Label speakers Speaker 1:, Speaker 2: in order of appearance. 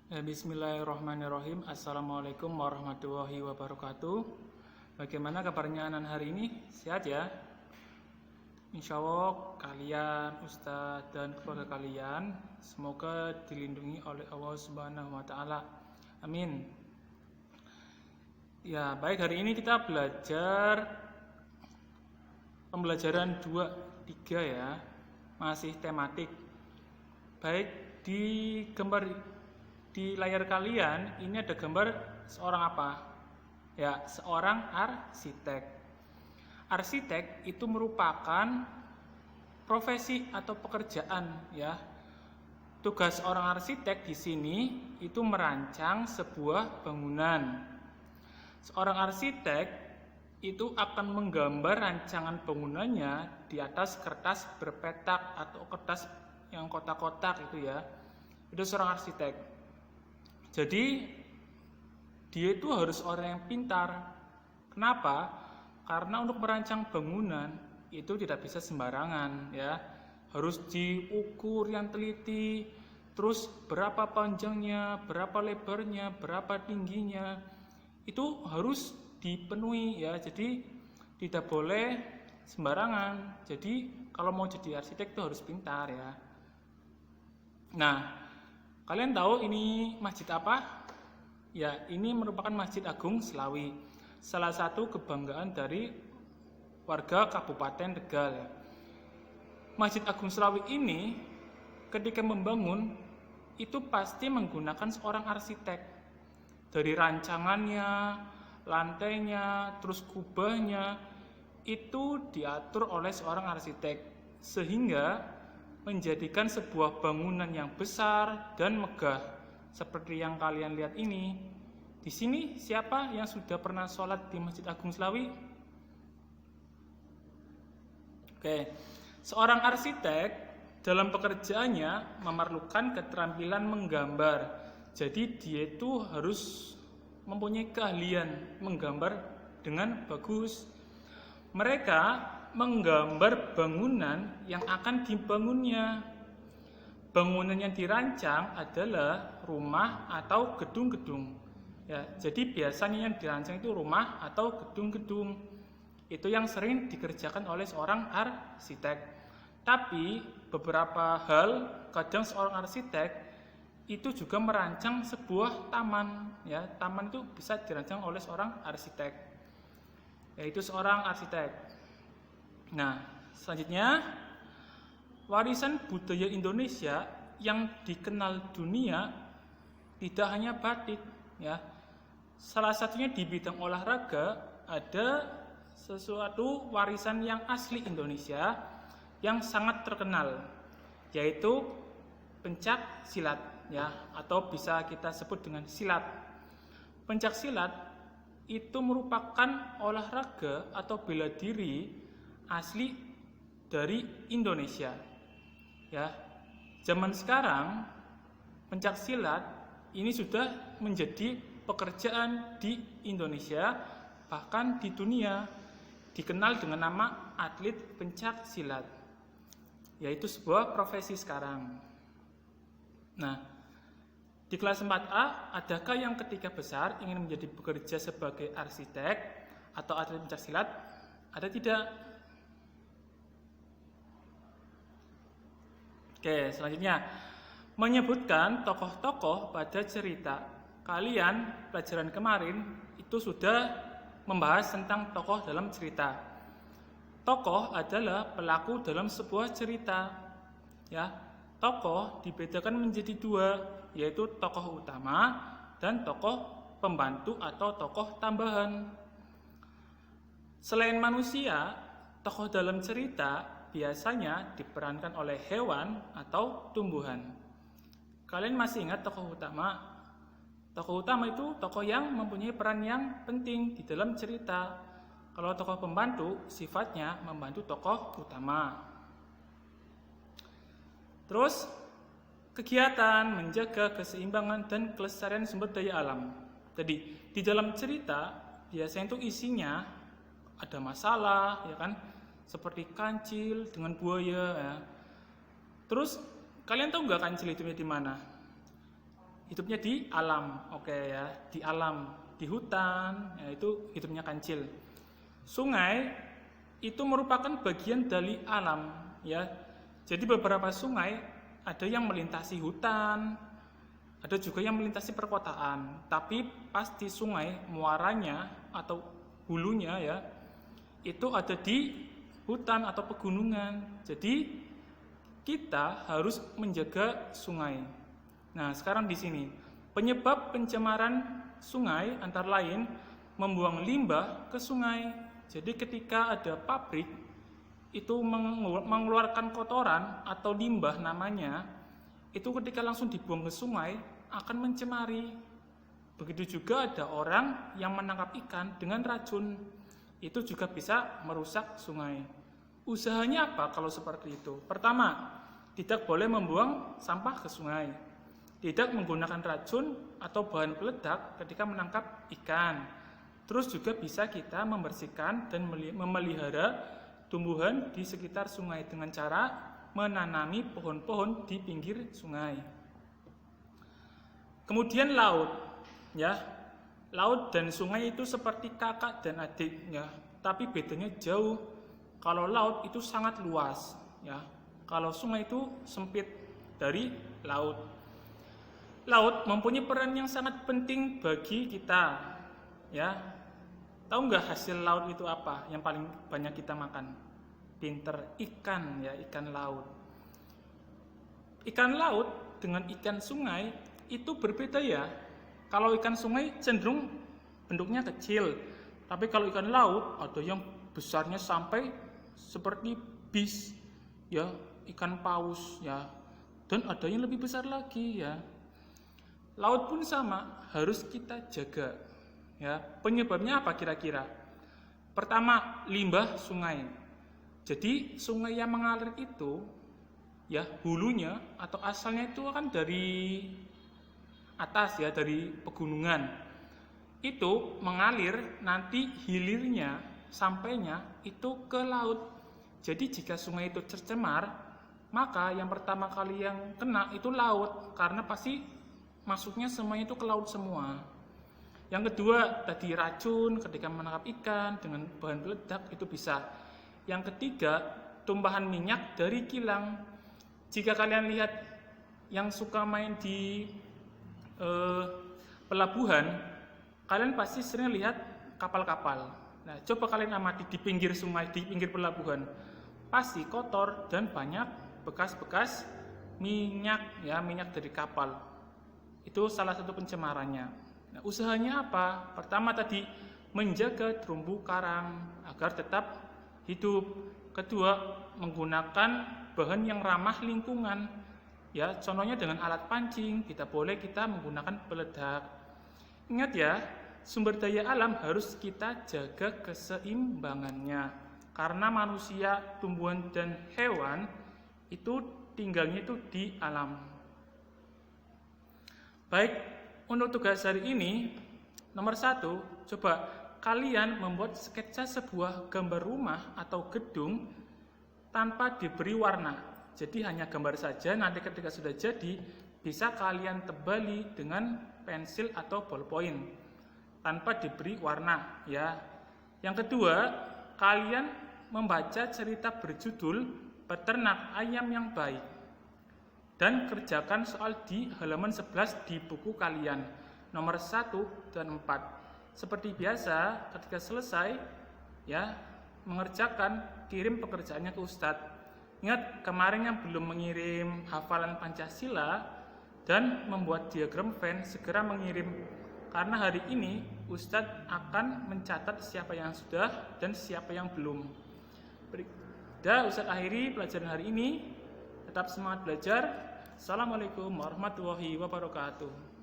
Speaker 1: Bismillahirrahmanirrahim. Assalamualaikum warahmatullahi wabarakatuh. Bagaimana kabarnya anak hari ini? Sehat ya? Insya Allah kalian, Ustadz dan keluarga kalian semoga dilindungi oleh Allah Subhanahu wa Ta'ala. Amin. Ya, baik, hari ini kita belajar pembelajaran 2-3 ya. Masih tematik. Baik, di layar kalian ini ada gambar seorang apa? Ya, seorang arsitek. Arsitek itu merupakan profesi atau pekerjaan ya. Tugas seorang arsitek di sini itu merancang sebuah bangunan. Seorang arsitek itu akan menggambar rancangan bangunannya di atas kertas berpetak atau kertas yang kotak-kotak itu ya. Itu seorang arsitek. Jadi dia itu harus orang yang pintar. Kenapa? Karena untuk merancang bangunan itu tidak bisa sembarangan ya. Harus diukur yang teliti. Terus berapa panjangnya, berapa lebarnya, berapa tingginya. Itu harus dipenuhi ya. Jadi tidak boleh sembarangan. Jadi kalau mau jadi arsitek itu harus pintar ya. Nah, kalian tahu ini masjid apa? Ya, ini merupakan Masjid Agung Selawi, salah satu kebanggaan dari warga Kabupaten Tegal. Masjid Agung Selawi ini ketika membangun itu pasti menggunakan seorang arsitek. Dari rancangannya, lantainya, terus kubahnya itu diatur oleh seorang arsitek sehingga menjadikan sebuah bangunan yang besar dan megah seperti yang kalian lihat ini. Di sini siapa yang sudah pernah sholat di Masjid Agung Selawi? Oke, seorang arsitek dalam pekerjaannya memerlukan keterampilan menggambar. Jadi dia itu harus mempunyai keahlian menggambar dengan bagus. Mereka menggambar bangunan yang akan dibangunnya. Bangunan yang dirancang adalah rumah atau gedung-gedung. Ya, jadi biasanya yang dirancang itu rumah atau gedung-gedung. Itu yang sering dikerjakan oleh seorang arsitek. Tapi beberapa hal kadang seorang arsitek itu juga merancang sebuah taman. Ya, taman itu bisa dirancang oleh seorang arsitek. Yaitu seorang arsitek. Nah, selanjutnya warisan budaya Indonesia yang dikenal dunia tidak hanya batik ya. Salah satunya di bidang olahraga ada sesuatu warisan yang asli Indonesia yang sangat terkenal yaitu pencak silat ya, atau bisa kita sebut dengan silat. Pencak silat itu merupakan olahraga atau bela diri asli dari Indonesia. Ya. Zaman sekarang pencak silat ini sudah menjadi pekerjaan di Indonesia, bahkan di dunia dikenal dengan nama atlet pencak silat. Yaitu sebuah profesi sekarang. Nah, di kelas 4A adakah yang ketika besar ingin menjadi bekerja sebagai arsitek atau atlet pencak silat? Ada tidak? Oke, selanjutnya menyebutkan tokoh-tokoh pada cerita. Kalian pelajaran kemarin itu sudah membahas tentang tokoh dalam cerita. Tokoh adalah pelaku dalam sebuah cerita. Ya, tokoh dibedakan menjadi dua, yaitu tokoh utama dan tokoh pembantu atau tokoh tambahan. Selain manusia, tokoh dalam cerita biasanya diperankan oleh hewan atau tumbuhan. Kalian masih ingat tokoh utama? Tokoh utama itu tokoh yang mempunyai peran yang penting di dalam cerita. Kalau tokoh pembantu sifatnya membantu tokoh utama. Terus kegiatan menjaga keseimbangan dan kelestarian sumber daya alam. Jadi di dalam cerita biasanya itu isinya ada masalah ya kan, seperti kancil dengan buaya ya. Terus kalian tahu nggak kancil itu di mana? hidupnya di alam. Oke ya, di alam, di hutan, ya itu hidupnya kancil. Sungai itu merupakan bagian dari alam, ya. Jadi beberapa sungai ada yang melintasi hutan, ada juga yang melintasi perkotaan. Tapi pasti sungai muaranya atau hulunya ya, itu ada di hutan atau pegunungan. Jadi kita harus menjaga sungai. Nah, sekarang di sini penyebab pencemaran sungai antara lain membuang limbah ke sungai. Jadi ketika ada pabrik itu mengeluarkan kotoran atau limbah namanya, itu ketika langsung dibuang ke sungai akan mencemari. Begitu juga ada orang yang menangkap ikan dengan racun, itu juga bisa merusak sungai. Usahanya apa kalau seperti itu? Pertama, tidak boleh membuang sampah ke sungai, tidak menggunakan racun atau bahan peledak ketika menangkap ikan. Terus juga bisa kita membersihkan dan memelihara tumbuhan di sekitar sungai dengan cara menanami pohon-pohon di pinggir sungai. Kemudian laut, ya. Laut dan sungai itu seperti kakak dan adik, ya. Tapi bedanya jauh. Kalau laut itu sangat luas, ya. Kalau sungai itu sempit dari laut. Laut mempunyai peran yang sangat penting bagi kita, ya. Tahu nggak hasil laut itu apa yang paling banyak kita makan? Pinter, ikan, ya, ikan laut. Ikan laut dengan ikan sungai itu berbeda ya. Kalau ikan sungai cenderung bentuknya kecil, tapi kalau ikan laut ada yang besarnya sampai seperti bis, ya, ikan paus, ya, dan ada yang lebih besar lagi, ya. Laut pun sama, harus kita jaga, ya. Penyebabnya apa kira-kira? Pertama, limbah sungai. Jadi sungai yang mengalir itu, ya, hulunya atau asalnya itu kan dari atas, ya, dari pegunungan. Itu mengalir, nanti hilirnya sampainya itu ke laut. Jadi jika sungai itu tercemar, maka yang pertama kali yang kena itu laut, karena pasti masuknya semuanya itu ke laut semua. Yang kedua, tadi racun ketika menangkap ikan dengan bahan peledak itu bisa. Yang ketiga, tumpahan minyak dari kilang. Jika kalian lihat yang suka main di pelabuhan, kalian pasti sering lihat kapal-kapal. Nah, coba kalian amati di pinggir sungai, di pinggir pelabuhan, pasti kotor dan banyak bekas-bekas minyak, ya, minyak dari kapal. Itu salah satu pencemarannya. Nah, usahanya apa? Pertama tadi menjaga terumbu karang agar tetap hidup. Kedua, menggunakan bahan yang ramah lingkungan. Ya, contohnya dengan alat pancing, kita menggunakan peledak. Ingat ya, sumber daya alam harus kita jaga keseimbangannya. Karena manusia, tumbuhan dan hewan itu tinggalnya itu di alam. Baik, untuk tugas hari ini, nomor 1, coba kalian membuat sketsa sebuah gambar rumah atau gedung tanpa diberi warna. Jadi hanya gambar saja, nanti ketika sudah jadi, bisa kalian tebali dengan pensil atau ballpoint tanpa diberi warna, ya. Yang kedua, kalian membaca cerita berjudul Peternak Ayam yang Baik dan kerjakan soal di halaman 11 di buku kalian nomor 1 dan 4. Seperti biasa, ketika selesai, ya, mengerjakan, kirim pekerjaannya ke Ustadz. Ingat, kemarin yang belum mengirim hafalan Pancasila dan membuat diagram Venn, segera mengirim. Karena hari ini Ustadz akan mencatat siapa yang sudah dan siapa yang belum. Dah, Ustadz akhiri pelajaran hari ini. Tetap semangat belajar. Assalamualaikum warahmatullahi wabarakatuh.